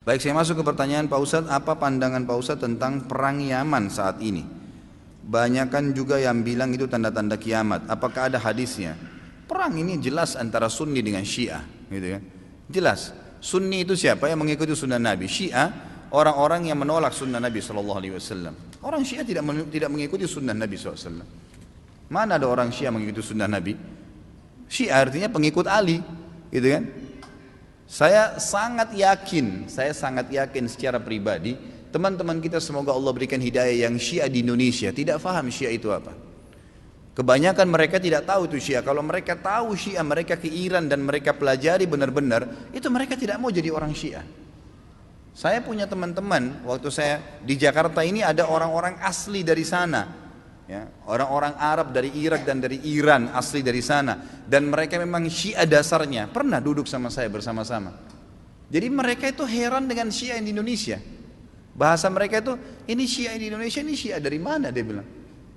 Baik, saya masuk ke pertanyaan Pak Ustadz, apa pandangan Pak Ustadz tentang perang Yaman saat ini? Banyakan juga yang bilang itu tanda-tanda kiamat. Apakah ada hadisnya? Perang ini jelas antara Sunni dengan Syiah, gitu kan? Jelas. Sunni itu siapa yang mengikuti sunnah Nabi? Syiah orang-orang yang menolak sunnah Nabi SAW. Orang Syiah tidak mengikuti sunnah Nabi SAW. Mana ada orang Syiah mengikuti sunnah Nabi? Syiah artinya pengikut Ali, gitu kan? Saya sangat yakin secara pribadi, teman-teman kita semoga Allah berikan hidayah yang Syiah di Indonesia tidak faham Syiah itu apa. Kebanyakan mereka tidak tahu itu Syiah. Kalau mereka tahu Syiah, mereka ke Iran dan mereka pelajari benar-benar, itu mereka tidak mau jadi orang Syiah. Saya punya teman-teman, waktu saya di Jakarta ini ada orang-orang asli dari sana. Ya, orang-orang Arab dari Irak dan dari Iran asli dari sana, dan mereka memang Syiah dasarnya, pernah duduk sama saya bersama-sama. Jadi mereka itu heran dengan Syiah di Indonesia. Bahasa mereka itu, ini Syiah di Indonesia, ini Syiah dari mana, dia bilang.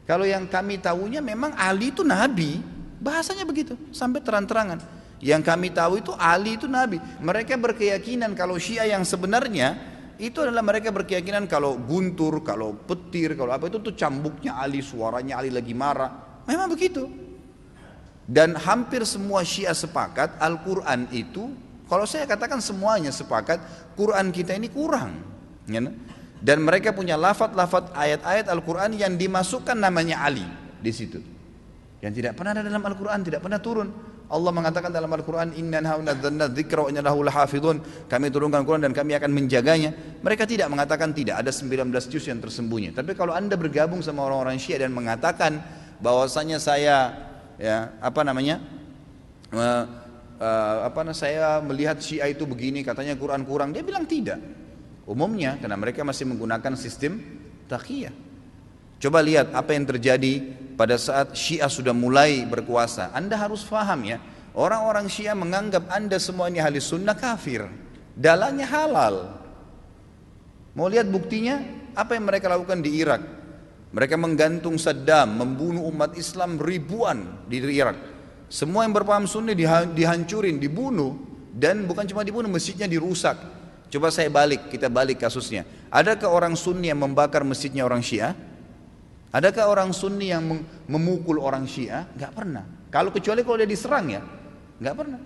Kalau yang kami tahunya memang Ali itu Nabi, bahasanya begitu sampai terang-terangan. Yang kami tahu itu Ali itu Nabi. Mereka berkeyakinan kalau Syiah yang sebenarnya itu adalah mereka berkeyakinan kalau guntur, kalau petir, kalau apa itu tuh cambuknya Ali, suaranya Ali lagi marah. Memang begitu. Dan hampir semua Syiah sepakat Al-Quran itu, kalau saya katakan semuanya sepakat, Quran kita ini kurang. Ya, dan mereka punya lafaz-lafaz ayat-ayat Al-Quran yang dimasukkan namanya Ali di situ. Yang tidak pernah ada dalam Al-Quran, tidak pernah turun. Allah mengatakan dalam Al-Quran, Inna nazzalna dzikra wa inna lahu lahafidhun. Kami turunkan Quran dan kami akan menjaganya. Mereka tidak mengatakan tidak, ada 19 juz yang tersembunyi. Tapi kalau Anda bergabung sama orang-orang Syiah dan mengatakan bahwasanya saya saya melihat Syiah itu begini, katanya Quran kurang, dia bilang tidak. Umumnya karena mereka masih menggunakan sistem taqiyah. Coba lihat apa yang terjadi pada saat Syiah sudah mulai berkuasa. Anda harus faham ya, orang-orang Syiah menganggap Anda semua ini ahli sunnah kafir, dalahnya halal. Mau lihat buktinya? Apa yang mereka lakukan di Irak? Mereka menggantung Saddam, membunuh umat Islam ribuan di Irak. Semua yang berpaham sunni dihancurin, dibunuh. Dan bukan cuma dibunuh, masjidnya dirusak. Coba kita balik kasusnya. Adakah orang sunni yang membakar masjidnya orang Syiah? Adakah orang Sunni yang memukul orang Syiah? Gak pernah. Kecuali kalau dia diserang ya, gak pernah.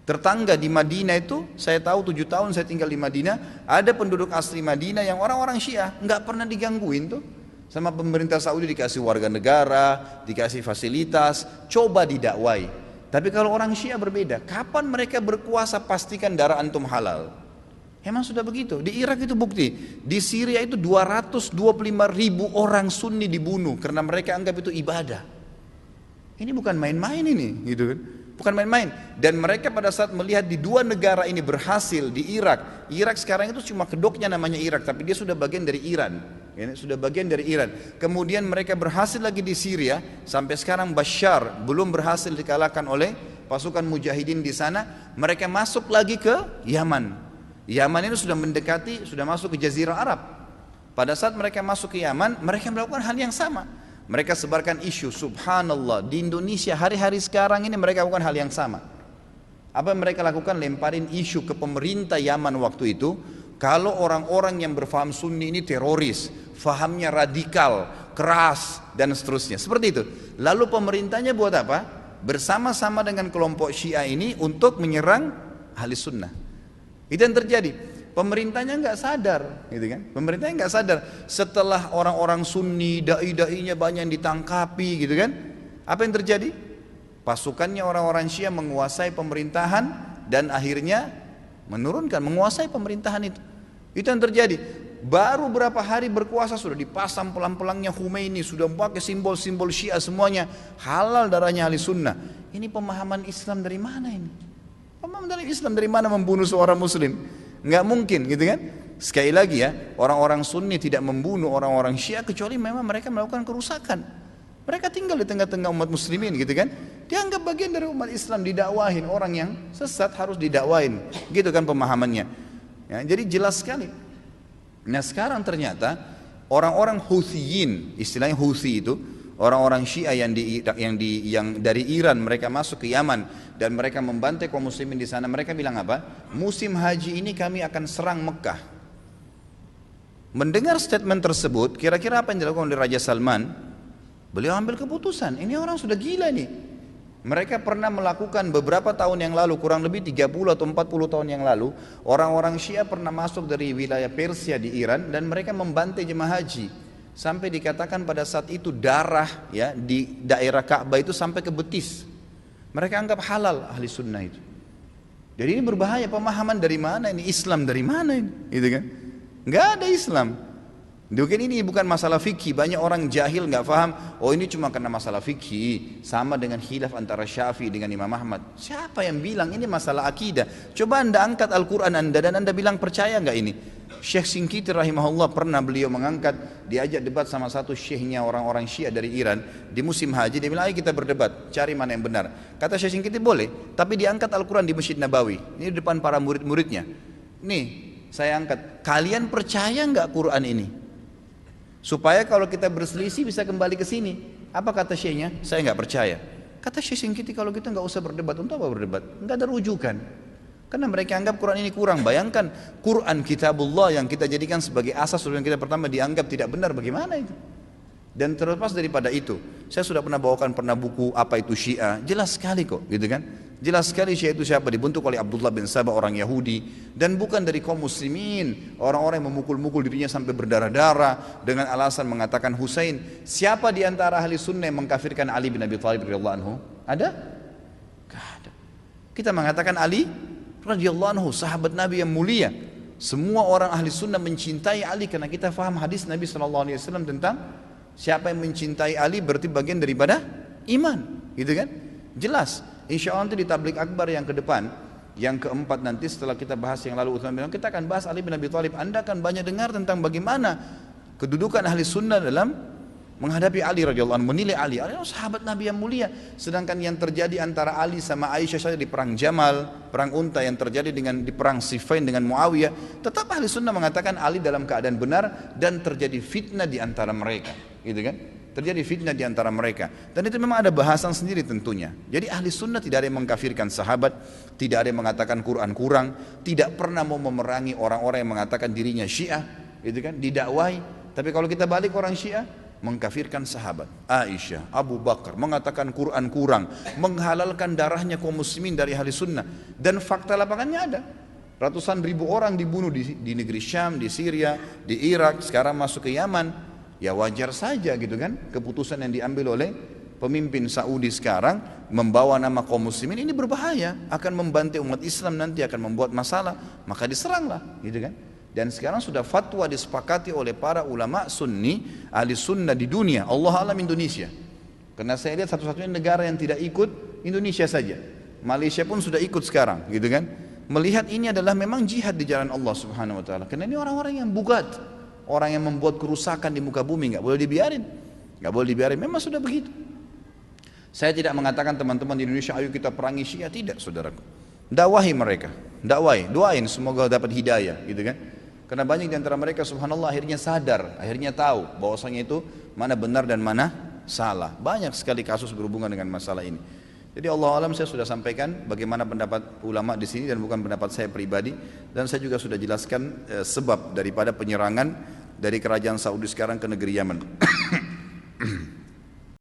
Tetangga di Madinah itu, saya tahu 7 tahun saya tinggal di Madinah, ada penduduk asli Madinah yang orang-orang Syiah, gak pernah digangguin tuh. Sama pemerintah Saudi dikasih warga negara, dikasih fasilitas, coba didakwai. Tapi kalau orang Syiah berbeda, kapan mereka berkuasa pastikan darah antum halal. Emang sudah begitu. Di Irak itu bukti. Di Syria itu 225 ribu orang Sunni dibunuh karena mereka anggap itu ibadah. Ini bukan main-main ini, gitu kan? Bukan main-main. Dan mereka pada saat melihat di dua negara ini berhasil di Irak. Irak sekarang itu cuma kedoknya namanya Irak, tapi dia sudah bagian dari Iran. Ini sudah bagian dari Iran. Kemudian mereka berhasil lagi di Syria. Sampai sekarang Bashar belum berhasil dikalahkan oleh pasukan mujahidin di sana. Mereka masuk lagi ke Yaman. Yaman itu sudah mendekati, sudah masuk ke Jazirah Arab. Pada saat mereka masuk ke Yaman, mereka melakukan hal yang sama. Mereka sebarkan isu, subhanallah, di Indonesia hari-hari sekarang ini mereka lakukan hal yang sama. Apa yang mereka lakukan? Lemparin isu ke pemerintah Yaman waktu itu, kalau orang-orang yang berfaham Sunni ini teroris, fahamnya radikal, keras, dan seterusnya. Seperti itu. Lalu pemerintahnya buat apa? Bersama-sama dengan kelompok Syiah ini untuk menyerang ahli sunnah. Itu yang terjadi. Pemerintahnya nggak sadar, gitu kan? Pemerintahnya nggak sadar. Setelah orang-orang Sunni, dai-dainya banyak yang ditangkapi, gitu kan? Apa yang terjadi? Pasukannya orang-orang Syiah menguasai pemerintahan dan akhirnya menguasai pemerintahan itu. Itu yang terjadi. Baru berapa hari berkuasa sudah dipasang pelang-pelangnya Khomeini, sudah pakai simbol-simbol Syiah semuanya. Halal darahnya ahli sunnah. Ini pemahaman Islam dari mana ini? Pemahaman dari Islam dari mana membunuh seorang muslim? Nggak mungkin, gitu kan? Sekali lagi ya, orang-orang Sunni tidak membunuh orang-orang Syiah kecuali memang mereka melakukan kerusakan. Mereka tinggal di tengah-tengah umat muslimin, gitu kan? Dianggap bagian dari umat Islam, didakwahin. Orang yang sesat harus didakwahin, gitu kan pemahamannya. Ya, jadi jelas sekali. Nah sekarang ternyata orang-orang Huthiyin, istilahnya Huthi itu, orang-orang Syiah yang dari Iran mereka masuk ke Yaman dan mereka membantai kaum muslimin di sana, mereka bilang apa? Musim haji ini kami akan serang Mekah. Mendengar statement tersebut, kira-kira apa yang dilakukan oleh Raja Salman? Beliau ambil keputusan, ini orang sudah gila nih. Mereka pernah melakukan beberapa tahun yang lalu, kurang lebih 30 atau 40 tahun yang lalu, orang-orang Syiah pernah masuk dari wilayah Persia di Iran dan mereka membantai jemaah haji. Sampai dikatakan pada saat itu darah ya di daerah Ka'bah itu sampai ke betis. Mereka anggap halal ahli sunnah itu. Jadi ini berbahaya, pemahaman dari mana ini? Islam dari mana ini? Gitu kan? Nggak ada Islam. Mungkin ini bukan masalah fikih. Banyak orang jahil nggak paham. Oh ini cuma karena masalah fikih. Sama dengan khilaf antara Syafi'i dengan Imam Ahmad. Siapa yang bilang ini masalah akidah? Coba anda angkat Al-Quran anda dan anda bilang percaya nggak ini? Syekh Shinqiti rahimahullah pernah beliau mengangkat, diajak debat sama satu syekhnya orang-orang Syiah dari Iran di musim haji. Dia bilang ayo kita berdebat, cari mana yang benar. Kata Syekh Shinqiti boleh, tapi diangkat Al-Quran di Masjid Nabawi. Ini di depan para murid-muridnya. Nih saya angkat, kalian percaya nggak Quran ini? Supaya kalau kita berselisih bisa kembali ke sini. Apa kata syekhnya? Saya nggak percaya. Kata Syekh Shinqiti kalau kita nggak usah berdebat. Untuk apa berdebat? Nggak ada rujukan. Karena mereka anggap Quran ini kurang. Bayangkan Quran kitabullah yang kita jadikan sebagai asas yang kita pertama dianggap tidak benar, bagaimana itu? Dan terlepas daripada itu, saya sudah pernah bawakan buku apa itu Syiah, jelas sekali kok, gitu kan? Jelas sekali Syiah itu siapa, dibentuk oleh Abdullah bin Sabah orang Yahudi dan bukan dari kaum muslimin, orang-orang yang memukul-mukul dirinya sampai berdarah-darah dengan alasan mengatakan Husain. Siapa di antara ahli sunnah yang mengkafirkan Ali bin Abi Thalib radhiyallahu anhu? Ada? Gak ada. Kita mengatakan Ali radhiyallahu anhu sahabat Nabi yang mulia. Semua orang ahli sunnah mencintai Ali karena kita faham hadis Nabi SAW tentang siapa yang mencintai Ali berarti bagian daripada iman, gitu kan? Jelas. Insya Allah nanti di tablik akbar yang ke depan, yang keempat nanti setelah kita bahas yang lalu Utsman bin Affan, kita akan bahas Ali bin Abi Thalib. Anda akan banyak dengar tentang bagaimana kedudukan ahli sunnah dalam menghadapi Ali radhiyallahu anhu, menilai Ali sahabat Nabi yang mulia. Sedangkan yang terjadi antara Ali sama Aisyah saja di perang Jamal, perang Unta yang terjadi di perang Siffin dengan Muawiyah, tetap ahli sunnah mengatakan Ali dalam keadaan benar dan terjadi fitnah di antara mereka, gitu kan? Terjadi fitnah di antara mereka dan itu memang ada bahasan sendiri tentunya. Jadi ahli sunnah tidak ada yang mengkafirkan sahabat, tidak ada yang mengatakan Quran kurang, tidak pernah mau memerangi orang-orang yang mengatakan dirinya Syiah, gitu kan? Didakwai. Tapi kalau kita balik orang Syiah mengkafirkan sahabat Aisyah, Abu Bakar, mengatakan Quran kurang, menghalalkan darahnya kaum muslimin dari ahli sunnah, dan fakta lapangannya ada. Ratusan ribu orang dibunuh di negeri Syam, di Syria, di Irak, sekarang masuk ke Yaman. Ya wajar saja gitu kan, keputusan yang diambil oleh pemimpin Saudi sekarang membawa nama kaum muslimin ini berbahaya, akan membantai umat Islam, nanti akan membuat masalah, maka diseranglah, gitu kan. Dan sekarang sudah fatwa disepakati oleh para ulama sunni, ahli sunnah di dunia, Allah alam Indonesia. Karena saya lihat satu-satunya negara yang tidak ikut Indonesia saja. Malaysia pun sudah ikut sekarang, gitu kan. Melihat ini adalah memang jihad di jalan Allah Subhanahu wa taala. Karena ini orang-orang yang bugat, orang yang membuat kerusakan di muka bumi, nggak boleh dibiarin. Nggak boleh dibiarin, memang sudah begitu. Saya tidak mengatakan teman-teman di Indonesia ayo kita perangi Syiah, tidak saudaraku. Dakwahi mereka, dakwai, doain semoga dapat hidayah, gitu kan. Karena banyak di antara mereka subhanallah akhirnya sadar, akhirnya tahu bahwasanya itu mana benar dan mana salah. Banyak sekali kasus berhubungan dengan masalah ini. Jadi Allah alam saya sudah sampaikan bagaimana pendapat ulama di sini dan bukan pendapat saya pribadi, dan saya juga sudah jelaskan sebab daripada penyerangan dari kerajaan Saudi sekarang ke negeri Yaman.